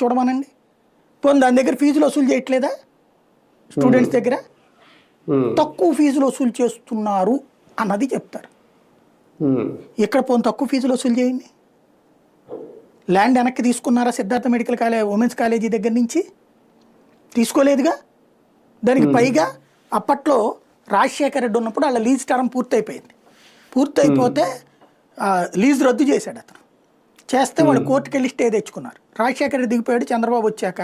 చూడమనండి. పోనీ దాని దగ్గర ఫీజులు వసూలు చేయట్లేదా స్టూడెంట్స్ దగ్గర? తక్కువ ఫీజులు వసూలు చేస్తున్నారు అన్నది చెప్తారు. ఇక్కడ పోనీ తక్కువ ఫీజులు వసూలు చేయండి. ల్యాండ్ వెనక్కి తీసుకున్నారా Siddhartha medical college women's college దగ్గర నుంచి? తీసుకోలేదుగా. దానికి పైగా అప్పట్లో రాజశేఖర రెడ్డి ఉన్నప్పుడు వాళ్ళ లీజ్ టర్మ్ పూర్తయిపోయింది. పూర్తయిపోతే లీజ్ రద్దు చేశాడు అతను. చేస్తే వాళ్ళు కోర్టుకు వెళ్ళి స్టే తెచ్చుకున్నారు. రాజశేఖర రెడ్డి దిగిపోయాడు. చంద్రబాబు వచ్చాక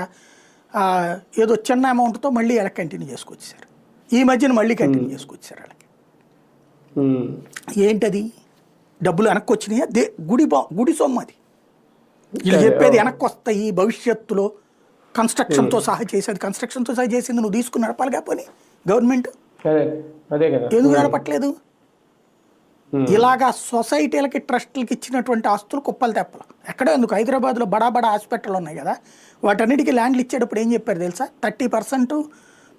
ఏదో చిన్న అమౌంట్తో మళ్ళీ ఎలా కంటిన్యూ చేసుకొచ్చేసారు. ఈ మధ్యన మళ్ళీ కంటిన్యూ చేసుకొచ్చారు వాళ్ళకి. ఏంటది? డబ్బులు వెనక్కి వచ్చినాయా? గుడి సొమ్ము అది. వీళ్ళు చెప్పేది వెనక్కి వస్తాయి భవిష్యత్తులో కన్స్ట్రక్షన్తో సహా చేసేది. కన్స్ట్రక్షన్తో సహా చేసింది నువ్వు తీసుకుని నడపాలి కాకపోతే గవర్నమెంట్ ఎందుకు నడపట్లేదు? ఇలాగా సొసైటీలకి ట్రస్టులకి ఇచ్చినటువంటి ఆస్తులు కుప్పలు తెప్పలు. ఎక్కడో ఎందుకు హైదరాబాద్లో బడా హాస్పిటల్ ఉన్నాయి కదా, వాటన్నిటికీ ల్యాండ్లు ఇచ్చేటప్పుడు ఏం చెప్పారు తెలుసా? 30%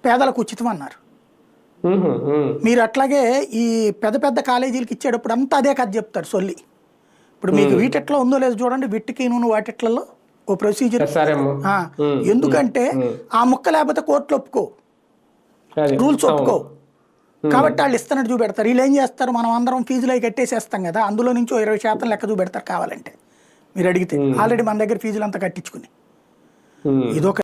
పేదలకు ఉచితం అన్నారు. మీరు అట్లాగే ఈ పెద్ద కాలేజీలకు ఇచ్చేటప్పుడు అంతా అదే కథ చెప్తారు సొల్లి. ఇప్పుడు మీకు వీటిట్లో ఉందో లేదో చూడండి, విట్టికి నూనె వాటిట్లలో ఓ ప్రొసీజర్. ఎందుకంటే ఆ ముక్క లేకపోతే కోర్టులు ఒప్పుకో, రూల్స్ ఒప్పుకో. కాబట్టి వాళ్ళు ఇస్తున్నట్టు చూపెడతారు. వీళ్ళు ఏం చేస్తారు? మనం అందరం ఫీజులు అవి కట్టేసేస్తాం కదా, అందులో నుంచి 20% లెక్క చూపెడతారు కావాలంటే మీరు అడిగితే. ఆల్రెడీ మన దగ్గర ఫీజులు అంతా కట్టించుకుని ఇదొక